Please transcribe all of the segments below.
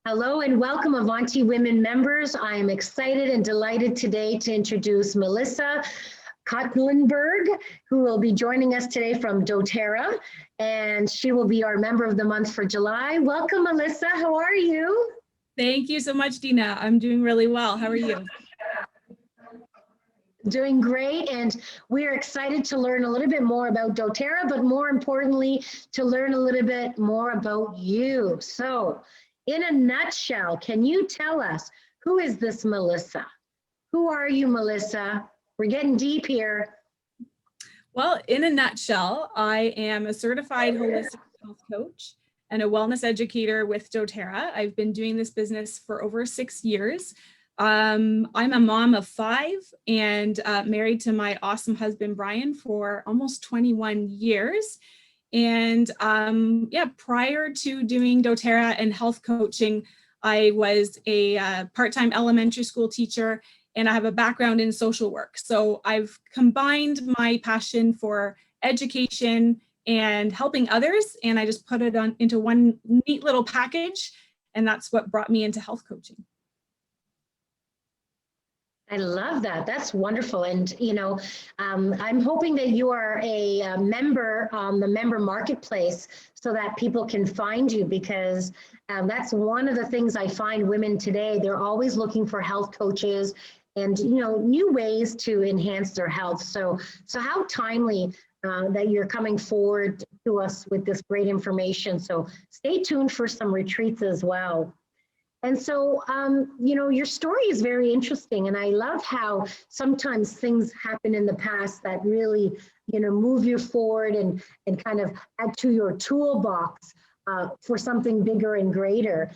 Hello and welcome Avanti Women members. I am excited and delighted today to introduce Melissa Kottelenberg, who will be joining us today from doTERRA, and she will be our member of the month for July. Welcome, Melissa. How are you? Thank you so much, Dina. I'm doing really well. How are you? Doing great, and we're excited to learn a little bit more about doTERRA, but more importantly, to learn a little bit more about you. So, in a nutshell, can you tell us, who is this Melissa? Who are you, Melissa? We're getting deep here. Well, in a nutshell, I am a certified holistic health coach and a wellness educator with doTERRA. I've been doing this business for over 6 years. I'm a mom of 5 and married to my awesome husband, Brian, for almost 21 years. And prior to doing doTERRA and health coaching, I was a part-time elementary school teacher, and I have a background in social work. So I've combined my passion for education and helping others, and I just put it into one neat little package, and that's what brought me into health coaching. I love that. That's wonderful. And, you know, I'm hoping that you are a member on the member marketplace so that people can find you, because that's one of the things I find women today. They're always looking for health coaches and, you know, new ways to enhance their health. So how timely that you're coming forward to us with this great information. So stay tuned for some retreats as well. And so, you know, your story is very interesting, and I love how sometimes things happen in the past that really, you know, move you forward and kind of add to your toolbox for something bigger and greater.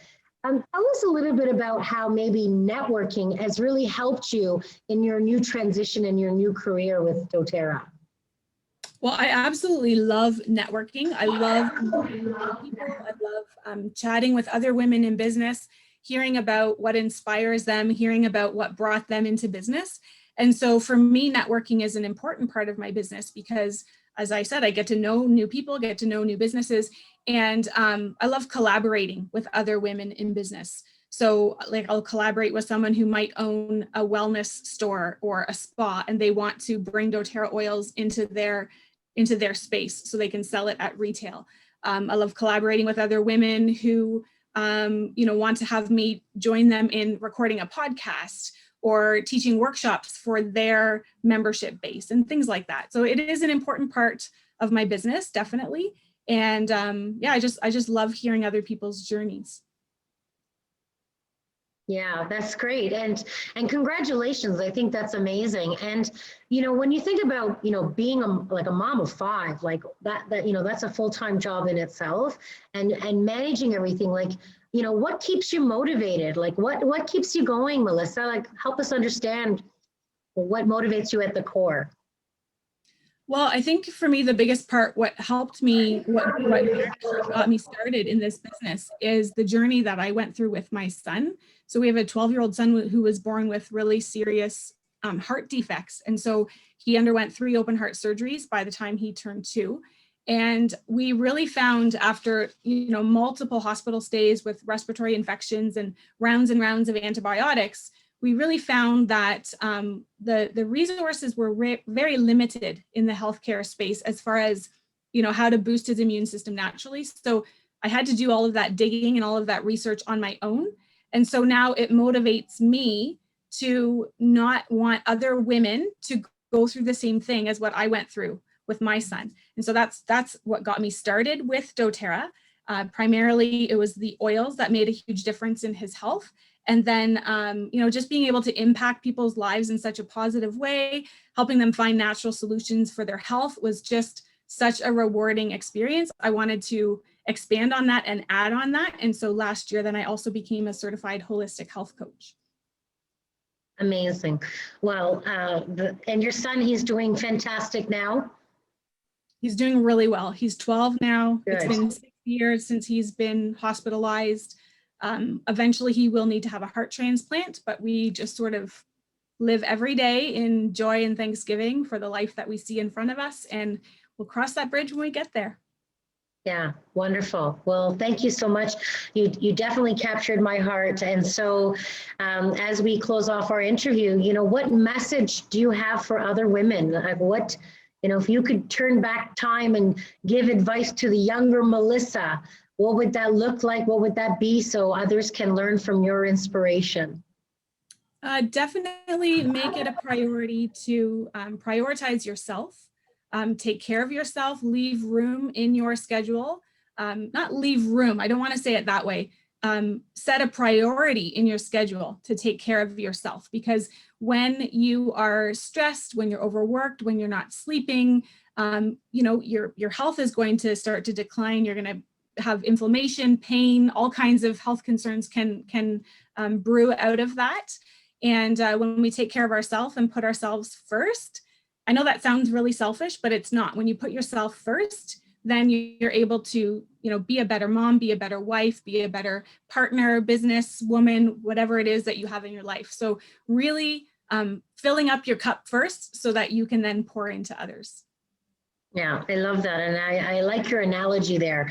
Tell us a little bit about how maybe networking has really helped you in your new transition and your new career with doTERRA. Well, I absolutely love networking. I love meeting people. I love chatting with other women in business, hearing about what inspires them, hearing about what brought them into business. And so for me, networking is an important part of my business because, as I said, I get to know new people, get to know new businesses, and I love collaborating with other women in business. So like I'll collaborate with someone who might own a wellness store or a spa, and they want to bring doTERRA oils into their space so they can sell it at retail. I love collaborating with other women who want to have me join them in recording a podcast or teaching workshops for their membership base and things like that. So it is an important part of my business, definitely. And I just love hearing other people's journeys. Yeah, that's great. And congratulations. I think that's amazing. And, you know, when you think about, you know, being like a mom of 5, like that, you know, that's a full-time job in itself, and managing everything, like, you know, what keeps you motivated? Like what keeps you going, Melissa? Like, help us understand what motivates you at the core. Well, I think for me, the biggest part, what helped me, what actually got me started in this business is the journey that I went through with my son. So we have a 12-year-old son who was born with really serious heart defects. And so he underwent 3 open heart surgeries by the time he turned 2. And we really found, after, you know, multiple hospital stays with respiratory infections and rounds of antibiotics, we really found that the resources were very limited in the healthcare space as far as, you know, how to boost his immune system naturally. So I had to do all of that digging and all of that research on my own. And so now it motivates me to not want other women to go through the same thing as what I went through with my son. And so that's what got me started with doTERRA. Primarily, it was the oils that made a huge difference in his health. And then, you know, just being able to impact people's lives in such a positive way, helping them find natural solutions for their health was just such a rewarding experience. I wanted to expand on that and add on that. And so last year, then I also became a certified holistic health coach. Amazing. Well, and your son, he's doing fantastic now? He's doing really well. He's 12 now. Good. It's been 6 years since he's been hospitalized. Eventually he will need to have a heart transplant, but we just sort of live every day in joy and thanksgiving for the life that we see in front of us, and we'll cross that bridge when we get there. Yeah, wonderful. Well, thank you so much. You definitely captured my heart. And so as we close off our interview, what message do you have for other women? Like what, if you could turn back time and give advice to the younger Melissa, what would that look like? What would that be so others can learn from your inspiration? Definitely make it a priority to prioritize yourself, take care of yourself, leave room in your schedule. Not leave room, I don't want to say it that way. Set a priority in your schedule to take care of yourself, because when you are stressed, when you're overworked, when you're not sleeping, your health is going to start to decline. You're going to have inflammation, pain, all kinds of health concerns can brew out of that. And when we take care of ourselves and put ourselves first, I know that sounds really selfish, but it's not. When you put yourself first, then you're able to, be a better mom, be a better wife, be a better partner, business woman, whatever it is that you have in your life. So really filling up your cup first so that you can then pour into others. Yeah, I love that. And I like your analogy there.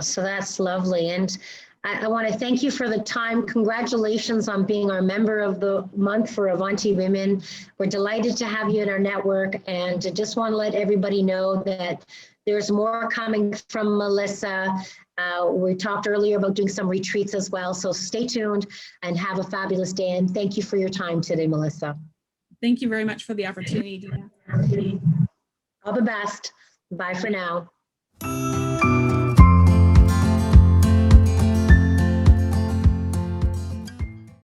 So that's lovely. And I want to thank you for the time. Congratulations on being our member of the month for Avanti Women. We're delighted to have you in our network, and I just want to let everybody know that there's more coming from Melissa. We talked earlier about doing some retreats as well, so stay tuned and have a fabulous day. And thank you for your time today, Melissa. Thank you very much for the opportunity, Dina. All the best. Bye for now.